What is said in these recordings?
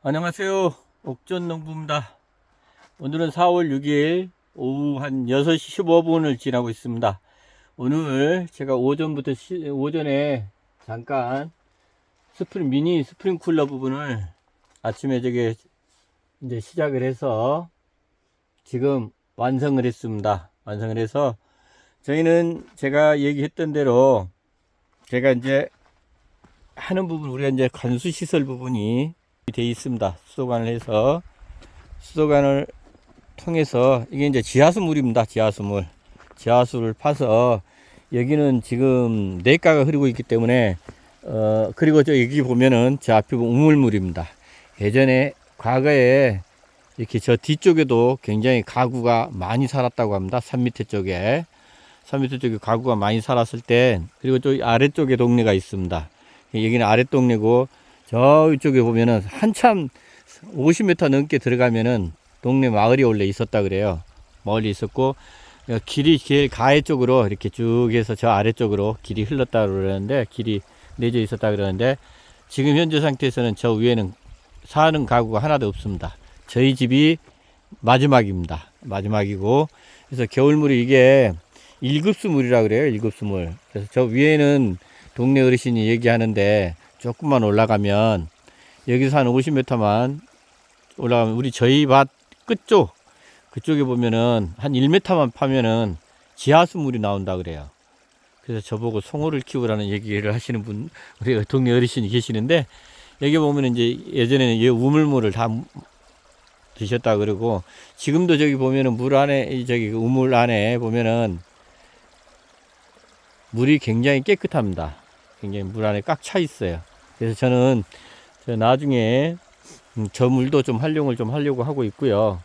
안녕하세요. 옥전농부입니다. 오늘은 4월 6일 오후 한 6시 15분을 지나고 있습니다. 오늘 제가 오전에 잠깐 미니 스프링쿨러 부분을 아침에 저게 이제 시작을 해서 지금 완성을 했습니다. 완성을 해서 저희는 제가 얘기했던 대로 제가 이제 하는 부분, 우리가 이제 관수 시설 부분이 되어 있습니다. 수도관을 해서 수도관을 통해서 이게 이제 지하수물입니다. 지하수를 파서 여기는 지금 내과가 흐르고 있기 때문에 그리고 저 여기 보면은 저 앞에 우물물입니다. 예전에 과거에 이렇게 저 뒤쪽에도 굉장히 가구가 많이 살았다고 합니다. 산 밑에 쪽에 가구가 많이 살았을 때, 그리고 또 아래쪽에 동네가 있습니다. 여기는 아랫동네고 저쪽에 보면은 한참 50m 넘게 들어가면은 동네 마을이 원래 있었다 그래요. 마을이 있었고 길이 제일 가해 쪽으로 이렇게 쭉 해서 저 아래쪽으로 길이 흘렀다 그러는데, 길이 내져 있었다 그러는데, 지금 현재 상태에서는 저 위에는 사는 가구가 하나도 없습니다. 저희 집이 마지막이고, 그래서 겨울물이 이게 1급수 물이라 그래요. 1급수 물. 그래서 저 위에는 동네 어르신이 얘기하는데, 조금만 올라가면, 여기서 한 50m만 올라가면 우리 저희 밭 끝쪽, 그쪽에 보면은 한 1m만 파면은 지하수 물이 나온다 그래요. 그래서 저보고 송어를 키우라는 얘기를 하시는 분, 우리 동네 어르신이 계시는데, 여기 보면 이제 예전에는 이 우물물을 다 드셨다 그러고, 지금도 저기 보면은 물 안에, 저기 우물 안에 보면은 물이 굉장히 깨끗합니다. 굉장히 물 안에 꽉 차 있어요. 그래서 저는 나중에 저 물도 좀 활용을 좀 하려고 하고 있고요.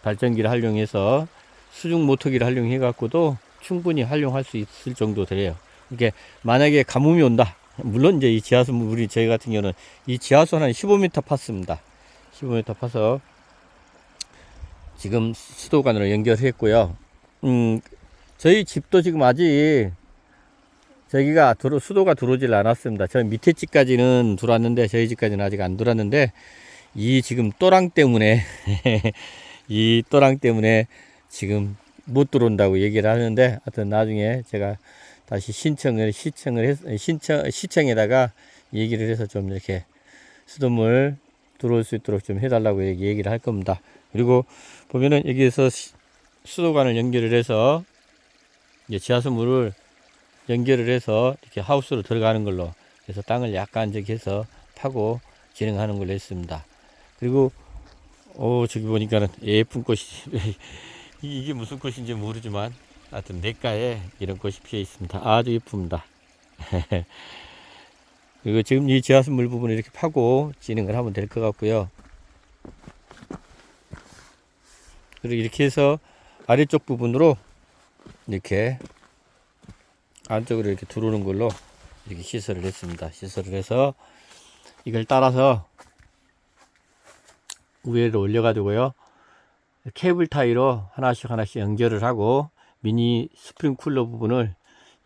발전기를 활용해서 수중 모터기를 활용해 갖고도 충분히 활용할 수 있을 정도 돼요. 이게 만약에 가뭄이 온다. 물론 이제 이 지하수 물이, 저희 같은 경우는 이 지하수 한 15m 팠습니다. 15m 파서 지금 수도관으로 연결했고요. 저희 집도 지금 아직 저기가 수도가 들어오질 않았습니다. 저 밑에 집까지는 들어왔는데 저희 집까지는 아직 안 들어왔는데, 이 지금 또랑 때문에 이 또랑 때문에 지금 못 들어온다고 얘기를 하는데, 하여튼 나중에 제가 다시 시청에다가 얘기를 해서 좀 이렇게 수돗물 들어올 수 있도록 좀 해달라고 얘기를 할 겁니다. 그리고 보면은 여기에서 수도관을 연결을 해서 이제 지하수물을 연결을 해서 이렇게 하우스로 들어가는 걸로 해서 땅을 약간 저기 해서 파고 진행하는 걸로 했습니다. 그리고 저기 보니까는 예쁜 꽃이 이게 무슨 꽃인지 모르지만 하여튼 냇가에 이런 꽃이 피어 있습니다. 아주 예쁩니다. 그리고 지금 이 지하수물 부분을 이렇게 파고 진행을 하면 될 것 같고요. 그리고 이렇게 해서 아래쪽 부분으로 이렇게 안쪽으로 이렇게 들어오는 걸로 이렇게 시설을 했습니다. 시설을 해서 이걸 따라서 위에를 올려가지고요, 케이블 타이로 하나씩 연결을 하고 미니 스프링쿨러 부분을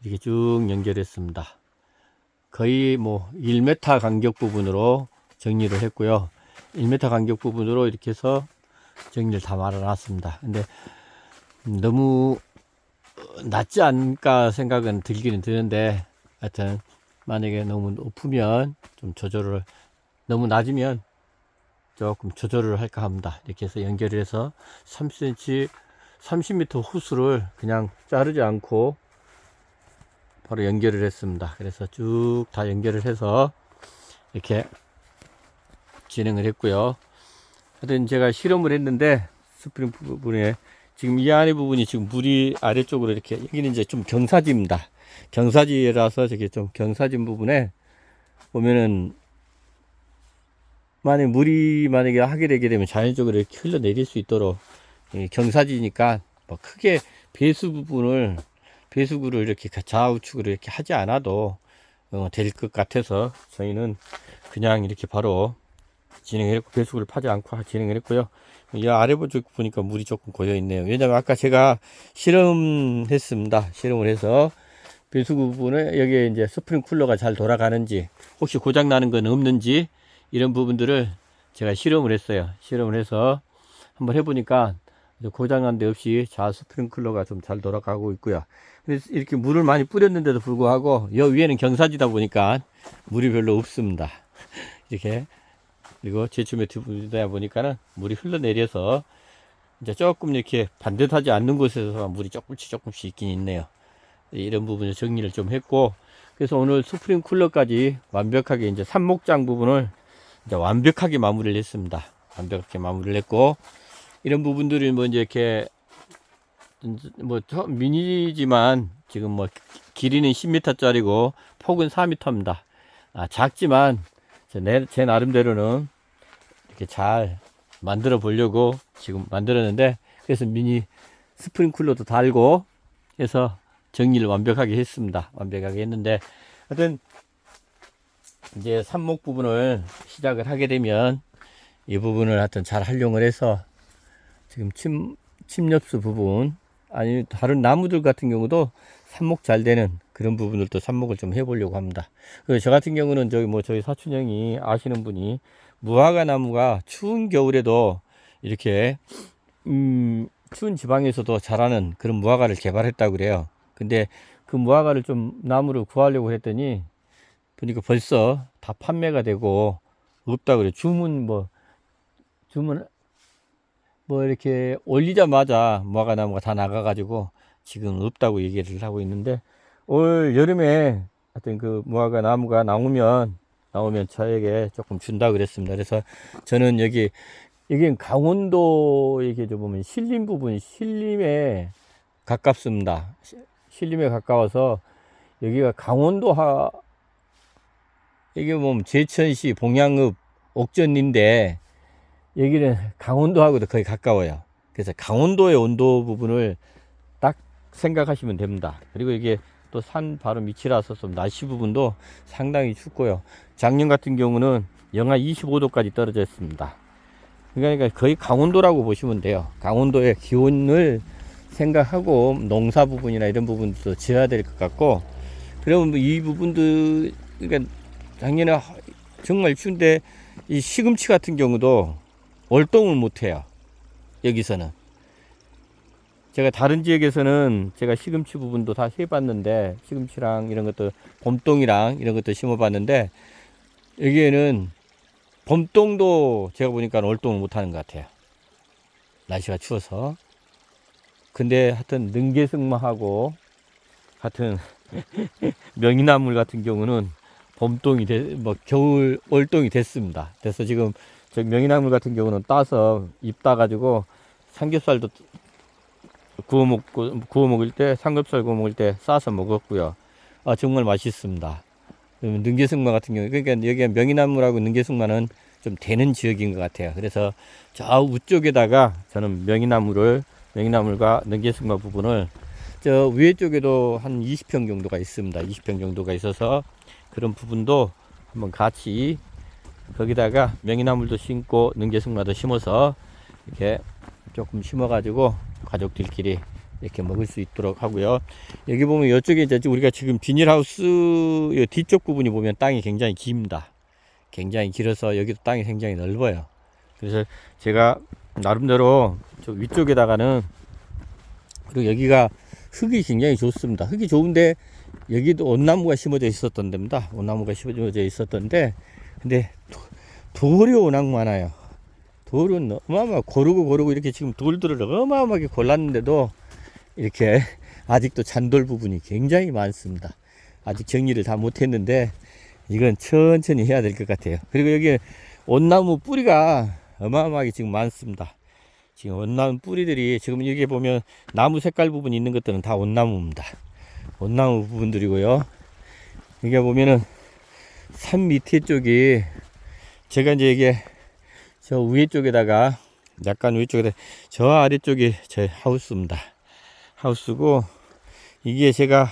이렇게 쭉 연결했습니다. 거의 뭐 1m 간격 부분으로 정리를 했고요. 1m 간격 부분으로 이렇게 해서 정리를 다 말아놨습니다. 근데 너무 낮지 않을까 생각은 들기는 드는데, 하여튼 만약에 너무 높으면 좀 조절을, 너무 낮으면 조금 조절을 할까 합니다. 이렇게 해서 연결을 해서 30cm 30m 호스를 그냥 자르지 않고 바로 연결을 했습니다. 그래서 쭉 다 연결을 해서 이렇게 진행을 했고요. 하여튼 제가 실험을 했는데, 스프링 부분에 지금 이 안에 부분이 지금 물이 아래쪽으로 이렇게, 여기는 이제 좀 경사지입니다. 경사지라서 저게 좀 경사진 부분에 보면은, 만약에 하게 되게 되면 자연적으로 이렇게 흘러내릴 수 있도록, 경사지니까 뭐 크게 배수구를 이렇게 좌우측으로 이렇게 하지 않아도 될 것 같아서 저희는 그냥 이렇게 바로 진행을 했고, 배수구를 파지 않고 진행을 했고요. 이 아래 쪽 보니까 물이 조금 고여 있네요. 왜냐면 아까 제가 실험을 해서 배수구 부분에 여기에 이제 스프링 쿨러가 잘 돌아가는지, 혹시 고장 나는 건 없는지, 이런 부분들을 제가 실험을 했어요. 실험을 해서 한번 해보니까 고장난 데 없이 잘 스프링클러가 좀 잘 돌아가고 있고요. 그래서 이렇게 물을 많이 뿌렸는데도 불구하고 여 위에는 경사지다 보니까 물이 별로 없습니다. 이렇게. 그리고 제춤에 두다 보니까는 물이 흘러내려서 이제 조금 이렇게 반듯하지 않는 곳에서 물이 조금씩 있긴 있네요. 이런 부분을 정리를 좀 했고, 그래서 오늘 스프링쿨러까지 완벽하게 이제 삽목장 부분을 이제 완벽하게 마무리를 했습니다. 완벽하게 마무리를 했고, 이런 부분들이 뭐 이제 이렇게 뭐 미니지만 지금 뭐 길이는 10m 짜리고 폭은 4m입니다. 작지만 제 나름대로는 이렇게 잘 만들어 보려고 지금 만들었는데, 그래서 미니 스프링쿨러도 달고 해서 정리를 완벽하게 했습니다. 완벽하게 했는데, 하여튼 이제 삽목 부분을 시작을 하게 되면 이 부분을 하여튼 잘 활용을 해서 지금 침엽수 부분, 아니 다른 나무들 같은 경우도 삽목 잘 되는 그런 부분들도 삽목을 좀 해보려고 합니다. 그리고 저 같은 경우는 저희 사촌 형이 아시는 분이 무화과 나무가 추운 겨울에도 이렇게 추운 지방에서도 자라는 그런 무화과를 개발했다고 그래요. 근데 그 무화과를 좀 나무를 구하려고 했더니 보니까 벌써 다 판매가 되고 없다고 그래요. 주문 이렇게 올리자마자 무화과 나무가 다 나가가지고 지금 없다고 얘기를 하고 있는데, 올 여름에 하여튼 그 무화과 나무가 나오면 저에게 조금 준다 그랬습니다. 그래서 저는 여기 강원도 이렇게 보면 신림 부분, 신림에 가깝습니다. 신림에 가까워서 여기가 이게 보면 제천시 봉양읍 옥전인데 여기는 강원도하고도 거의 가까워요. 그래서 강원도의 온도 부분을 딱 생각하시면 됩니다. 그리고 이게 또 산 바로 밑이라서 좀 날씨 부분도 상당히 춥고요. 작년 같은 경우는 영하 25도까지 떨어져 있습니다. 그러니까 거의 강원도라고 보시면 돼요. 강원도의 기온을 생각하고 농사 부분이나 이런 부분도 지어야 될 것 같고, 그러면 이 부분도, 그러니까 작년에 정말 추운데 이 시금치 같은 경우도 월동을 못 해요. 여기서는 제가 다른 지역에서는 제가 시금치 부분도 다 해봤는데, 시금치랑 이런 것도 봄동이랑 이런 것도 심어봤는데, 여기에는 봄동도 제가 보니까 월동을 못하는 것 같아요. 날씨가 추워서. 근데 하여튼 능계승마하고 같은 명이나물 같은 경우는 겨울 월동이 됐습니다. 그래서 지금 저 명이나물 같은 경우는 따서 잎 따가지고 삼겹살도 구워 먹을 때, 삼겹살 구워 먹을 때 싸서 먹었고요. 정말 맛있습니다. 능계승마 같은 경우, 그러니까 여기가 명이나물하고 능계승마는 좀 되는 지역인 것 같아요. 그래서 저 우쪽에다가 저는 명이나물과 능계승마 부분을 저 위에 쪽에도 한 20평 정도가 있습니다. 20평 정도가 있어서 그런 부분도 한번 같이 거기다가 명이나물도 심고 능계승마도 심어서 이렇게 조금 심어가지고 가족들끼리 이렇게 먹을 수 있도록 하고요. 여기 보면 이쪽에 이제 우리가 지금 비닐하우스 뒤쪽 부분이 보면 땅이 굉장히 깁니다. 굉장히 길어서 여기도 땅이 굉장히 넓어요. 그래서 제가 나름대로 저 위쪽에다가는, 그리고 여기가 흙이 굉장히 좋습니다. 흙이 좋은데 여기도 온나무가 심어져 있었던 데입니다. 온나무가 심어져 있었던데, 근데 돌이 워낙 많아요. 돌은 어마어마하게 고르고 이렇게 지금 돌들을 어마어마하게 골랐는데도 이렇게 아직도 잔돌 부분이 굉장히 많습니다. 아직 정리를 다 못했는데 이건 천천히 해야 될 것 같아요. 그리고 여기 온나무 뿌리가 어마어마하게 지금 많습니다. 지금 온나무 뿌리들이 지금 여기 보면 나무 색깔 부분 있는 것들은 다 온나무입니다. 온나무 부분들이고요. 여기 보면은 산 밑에 쪽이, 제가 이제 이게 저 위에 쪽에다가 약간 위쪽에다, 저 아래쪽이 제 하우스입니다. 하우스고, 이게 제가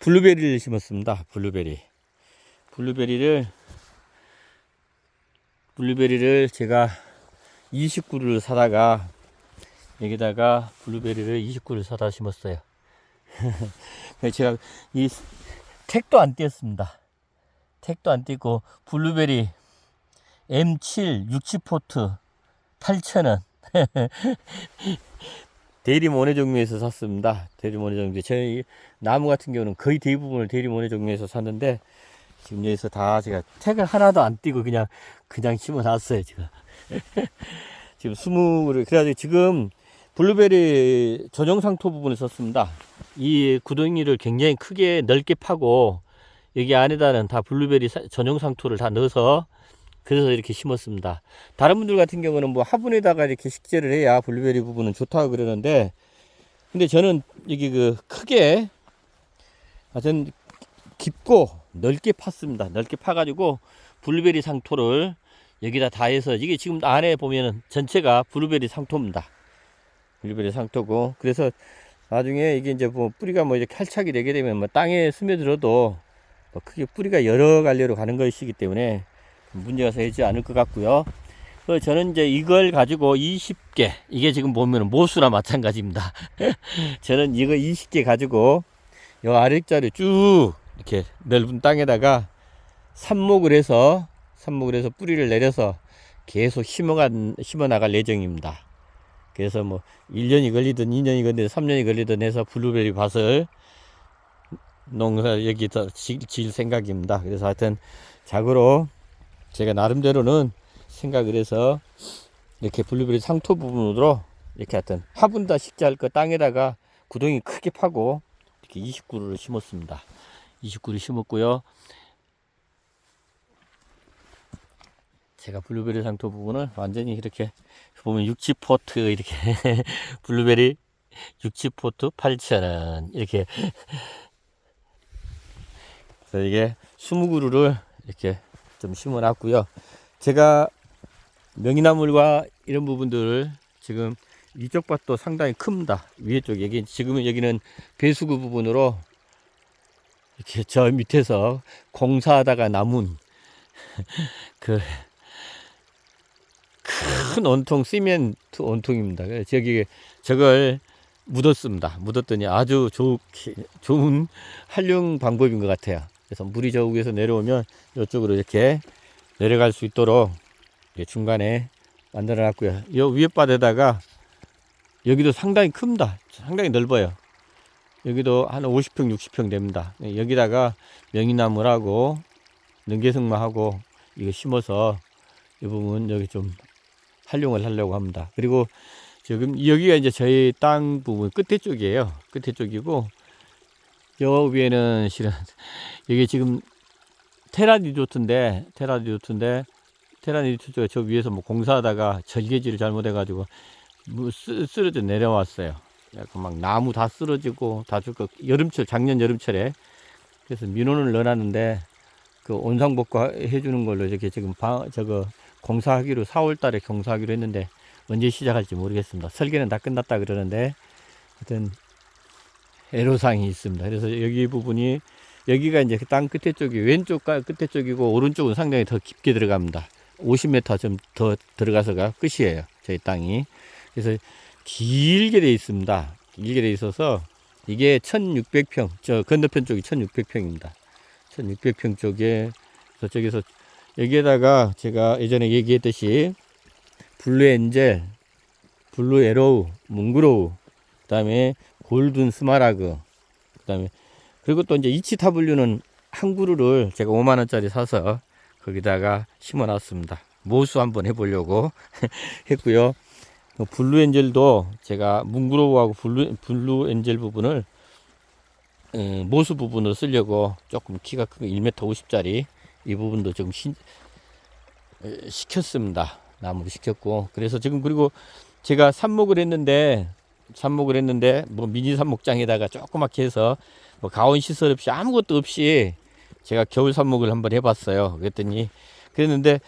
블루베리를 심었습니다. 블루베리를 제가 29를 사다가 여기다가 블루베리를 29를 사다 심었어요. 제가 이 택도 안 띄었습니다. 택도 안 띄고 블루베리 M7 60포트 8,000원. 대리모네 종류에서 샀습니다. 대리모네 종류. 저희 나무 같은 경우는 거의 대부분을 대리모네 종류에서 샀는데, 지금 여기서 다 제가 택을 하나도 안 띄고 그냥 심어 놨어요, 지금. 지금 20그루. 그래가지고 지금 블루베리 전용 상토 부분을 썼습니다. 이 구덩이를 굉장히 크게 넓게 파고, 여기 안에다는 다 블루베리 전용 상토를 다 넣어서, 그래서 이렇게 심었습니다. 다른 분들 같은 경우는 뭐 화분에다가 이렇게 식재를 해야 블루베리 부분은 좋다고 그러는데, 근데 저는 여기 크게, 전 깊고 넓게 팠습니다. 넓게 파가지고 블루베리 상토를 여기다 다 해서, 이게 지금 안에 보면은 전체가 블루베리 상토입니다. 블루베리 상토고, 그래서 나중에 이게 이제 뭐 뿌리가 뭐 이렇게 활착이 되게 되면 뭐 땅에 스며들어도 뭐 크게 뿌리가 여러 갈래로 가는 것이기 때문에 문제가 되지 않을 것 같고요. 저는 이제 이걸 가지고 20개, 이게 지금 보면 모수나 마찬가지입니다. 저는 이거 20개 가지고 요 아래자를 쭉 이렇게 넓은 땅에다가 삽목을 해서 뿌리를 내려서 계속 심어 나갈 예정입니다. 그래서 뭐 1년이 걸리든 2년이 걸리든 3년이 걸리든 해서 블루베리 밭을 농사 여기다 지을 생각입니다. 그래서 하여튼 자고로 제가 나름대로는 생각을 해서 이렇게 블루베리 상토 부분으로 이렇게 하여튼 화분다 식재할 거 땅에다가 구덩이 크게 파고 이렇게 20그루를 심었습니다. 20그루 심었고요. 제가 블루베리 상토 부분을 완전히 이렇게 보면 60포트 이렇게 블루베리 60포트 8,000원 이렇게. 그래서 이게 20그루를 이렇게 좀 심어 놨고요. 제가 명이나물과 이런 부분들을 지금 이쪽 밭도 상당히 큽니다. 위에 쪽 여기 지금은 여기는 배수구 부분으로 이렇게 저 밑에서 공사하다가 남은 큰 온통 시멘트 온통입니다. 그래서 저걸 묻었습니다. 묻었더니 아주 좋은 활용 방법인 것 같아요. 그래서 물이 저 위에서 내려오면 이쪽으로 이렇게 내려갈 수 있도록 중간에 만들어 놨고요. 이 위에 바닥에다가 여기도 상당히 큽니다. 상당히 넓어요. 여기도 한 50평 60평 됩니다. 여기다가 명이나물하고 능계승마하고 이거 심어서 이 부분 여기 좀 활용을 하려고 합니다. 그리고 지금 여기가 이제 저희 땅 부분 끝에 쪽이에요. 끝에 쪽이고, 저 위에는 실은 여기 지금 테라리조트인데 테라리조트가 저 위에서 뭐 공사하다가 절개질을 잘못해가지고 쓰러져 내려왔어요. 약간 막 나무 다 쓰러지고 다 죽고, 작년 여름철에. 그래서 민원을 넣어놨는데 그 온상복구 해주는 걸로 이렇게 지금 공사하기로 4월 달에 공사하기로 했는데 언제 시작할지 모르겠습니다. 설계는 다 끝났다 그러는데 하여튼 애로사항이 있습니다. 그래서 여기 부분이, 여기가 이제 땅 끝에 쪽이 왼쪽 끝에 쪽이고, 오른쪽은 상당히 더 깊게 들어갑니다. 50m 좀 더 들어가서가 끝이에요, 저희 땅이. 그래서 길게 돼 있습니다. 길게 돼 있어서 이게 1600평, 저 건너편 쪽이 1600평입니다. 1600평 쪽에 저쪽에서 여기에다가 제가 예전에 얘기했듯이 블루엔젤, 블루에로우, 뭉그로우, 그 다음에 골든 스마라그, 그 다음에 그리고 또 이제 이치타블류는 한 그루를 제가 5만원짜리 사서 거기다가 심어 놨습니다. 모수 한번 해보려고 했고요. 블루엔젤도 제가 뭉그로우하고 블루엔젤 부분을 모수 부분으로 쓰려고 조금 키가 큰 1m 50짜리 이 부분도 좀 시켰습니다. 나무를 시켰고, 그래서 지금, 그리고 제가 삽목을 했는데 뭐 미니 삽목장에다가 조그맣게 해서 뭐 가온 시설 없이 아무것도 없이 제가 겨울 삽목을 한번 해봤어요. 그랬는데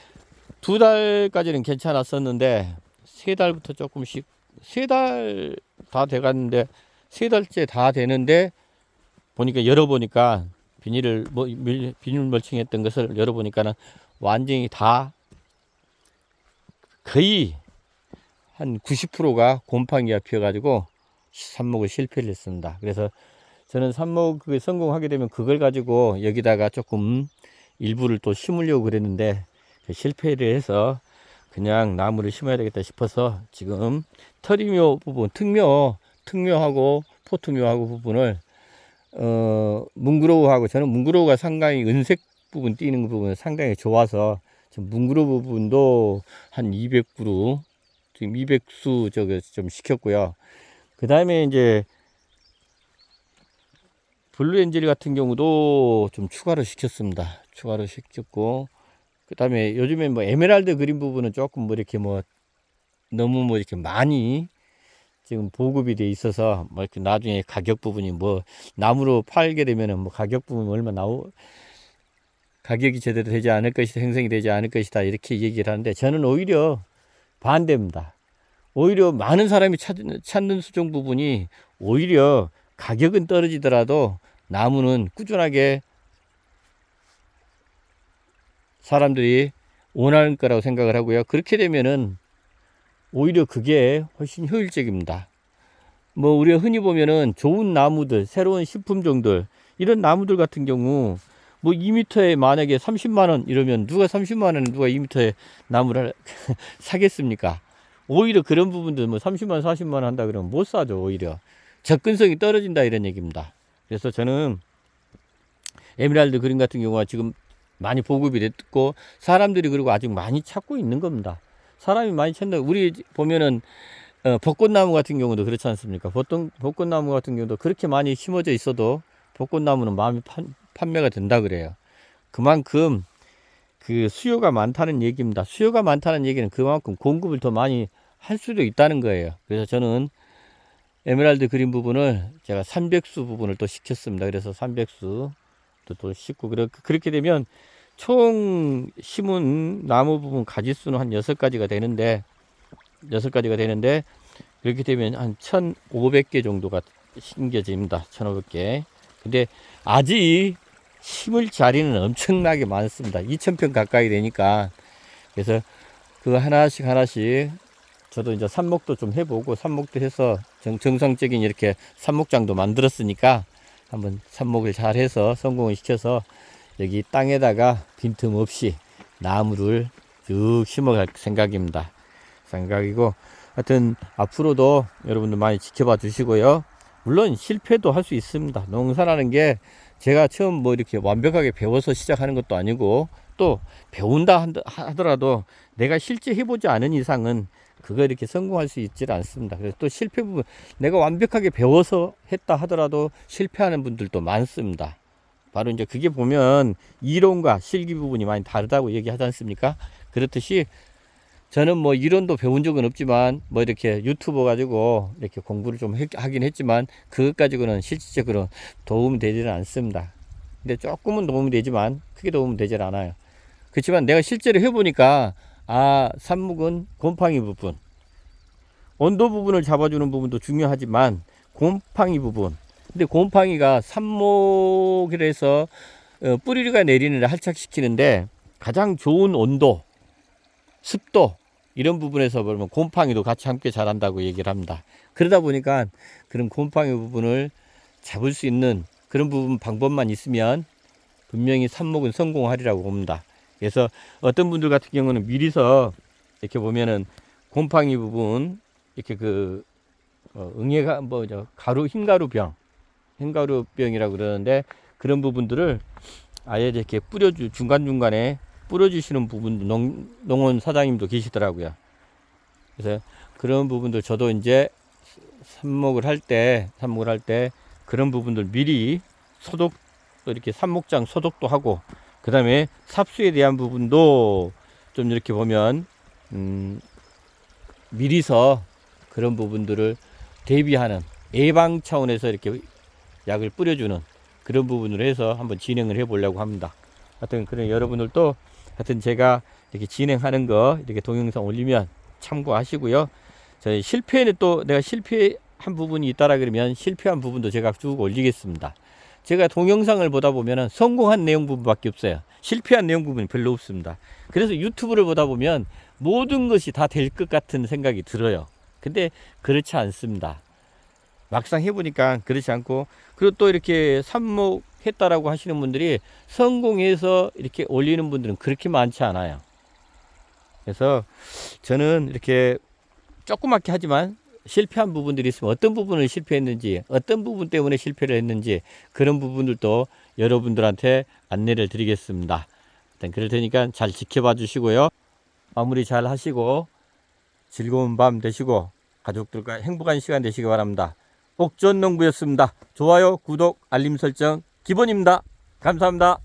2달까지는 괜찮았었는데 3달부터 조금씩, 3달 다 돼갔는데 3달째 다 되는데 보니까 열어보니까 비닐 멀칭했던 것을 열어보니까는 완전히 다 거의 한 90%가 곰팡이가 피어가지고 삽목을 실패를 했습니다. 그래서 저는 삽목을 성공하게 되면 그걸 가지고 여기다가 조금 일부를 또 심으려고 그랬는데 실패를 해서 그냥 나무를 심어야 되겠다 싶어서 지금 터리묘 부분, 특묘하고 포특묘하고 부분을 뭉그로우하고, 저는 뭉그로우가 상당히 은색 부분 띄는 부분은 상당히 좋아서 지금 뭉그로우 부분도 한 200그루 지금 200수 저거 좀 시켰고요. 그 다음에 이제 블루엔젤 같은 경우도 좀 추가로 시켰습니다. 추가로 시켰고, 그 다음에 요즘에 뭐 에메랄드 그린 부분은 조금 뭐 이렇게 뭐 너무 뭐 이렇게 많이 지금 보급이 돼 있어서 뭐 이렇게 나중에 가격 부분이 뭐 나무로 팔게 되면은 뭐 가격 부분 얼마 가격이 제대로 되지 않을 것이다, 형성이 되지 않을 것이다, 이렇게 얘기를 하는데, 저는 오히려 반대입니다. 오히려 많은 사람이 찾는 수종 부분이 오히려 가격은 떨어지더라도 나무는 꾸준하게 사람들이 원하는 거라고 생각을 하고요. 그렇게 되면은 오히려 그게 훨씬 효율적입니다. 뭐 우리가 흔히 보면은 좋은 나무들, 새로운 식품종들, 이런 나무들 같은 경우 뭐 2m에 만약에 30만원 이러면 누가 30만원에 누가 2m에 나무를 사겠습니까? 오히려 그런 부분들 뭐 30만 40만원 한다 그러면 못 사죠. 오히려 접근성이 떨어진다, 이런 얘기입니다. 그래서 저는 에메랄드 그린 같은 경우가 지금 많이 보급이 됐고, 사람들이 그리고 아직 많이 찾고 있는 겁니다. 사람이 많이 찾는다. 우리 보면은 벚꽃나무 같은 경우도 그렇지 않습니까? 보통 벚꽃나무 같은 경우도 그렇게 많이 심어져 있어도 벚꽃나무는 마음이 판매가 된다 그래요. 그만큼 그 수요가 많다는 얘기입니다. 수요가 많다는 얘기는 그만큼 공급을 더 많이 할 수도 있다는 거예요. 그래서 저는 에메랄드 그린 부분을 제가 300수 부분을 또 시켰습니다. 그래서 300수 또 싣고, 그렇게 되면 총 심은 나무 부분 가지수는 한 6가지가 되는데 그렇게 되면 한 1500개 정도가 심겨집니다. 1500개. 근데 아직 심을 자리는 엄청나게 많습니다. 2000평 가까이 되니까. 그래서 그 하나씩 저도 이제 삽목도 좀 해보고, 삽목도 해서 정상적인 이렇게 삽목장도 만들었으니까 한번 삽목을 잘 해서 성공을 시켜서 여기 땅에다가 빈틈없이 나무를 쭉 심어갈 생각이고, 하여튼 앞으로도 여러분들 많이 지켜봐 주시고요. 물론 실패도 할 수 있습니다. 농사라는 게 제가 처음 뭐 이렇게 완벽하게 배워서 시작하는 것도 아니고, 또 배운다 하더라도 내가 실제 해보지 않은 이상은 그거 이렇게 성공할 수 있지 않습니다. 그래서 또 실패 부분, 내가 완벽하게 배워서 했다 하더라도 실패하는 분들도 많습니다. 바로 이제 그게 보면 이론과 실기 부분이 많이 다르다고 얘기하지 않습니까? 그렇듯이 저는 뭐 이론도 배운 적은 없지만 뭐 이렇게 유튜버 가지고 이렇게 공부를 좀 하긴 했지만 그것 가지고는 실질적으로 도움이 되지는 않습니다. 근데 조금은 도움이 되지만 크게 도움이 되질 않아요. 그렇지만 내가 실제로 해보니까 삽목은 곰팡이 부분, 온도 부분을 잡아주는 부분도 중요하지만 곰팡이 부분, 근데 곰팡이가 삽목을 해서 뿌리가 내리는 활착시키는데 가장 좋은 온도, 습도, 이런 부분에서 보면 곰팡이도 같이 함께 자란다고 얘기를 합니다. 그러다 보니까 그런 곰팡이 부분을 잡을 수 있는 그런 부분 방법만 있으면 분명히 삽목은 성공하리라고 봅니다. 그래서 어떤 분들 같은 경우는 미리서 이렇게 보면은 곰팡이 부분 이렇게 응애가 흰가루병이라고 그러는데, 그런 부분들을 아예 이렇게 중간중간에 뿌려주시는 부분 농원 사장님도 계시더라고요. 그래서 그런 부분들 저도 이제 삽목을 할 때 그런 부분들 미리 소독, 이렇게 삽목장 소독도 하고, 그 다음에 삽수에 대한 부분도 좀 이렇게 보면 미리서 그런 부분들을 대비하는 예방 차원에서 이렇게 약을 뿌려주는 그런 부분으로 해서 한번 진행을 해 보려고 합니다. 하여튼 그런 여러분들도 하여튼 제가 이렇게 진행하는 거 이렇게 동영상 올리면 참고하시고요. 저희 실패는 또 내가 실패한 부분이 있다라 그러면 실패한 부분도 제가 쭉 올리겠습니다. 제가 동영상을 보다 보면은 성공한 내용 부분밖에 없어요. 실패한 내용 부분이 별로 없습니다. 그래서 유튜브를 보다 보면 모든 것이 다 될 것 같은 생각이 들어요. 근데 그렇지 않습니다. 막상 해보니까 그렇지 않고, 그리고 또 이렇게 삽목했다라고 하시는 분들이 성공해서 이렇게 올리는 분들은 그렇게 많지 않아요. 그래서 저는 이렇게 조그맣게 하지만 실패한 부분들이 있으면 어떤 부분을 실패했는지, 어떤 부분 때문에 실패를 했는지, 그런 부분들도 여러분들한테 안내를 드리겠습니다. 일단 그럴 테니까 잘 지켜봐 주시고요. 마무리 잘 하시고 즐거운 밤 되시고 가족들과 행복한 시간 되시기 바랍니다. 옥존농부였습니다. 좋아요, 구독, 알림 설정 기본입니다. 감사합니다.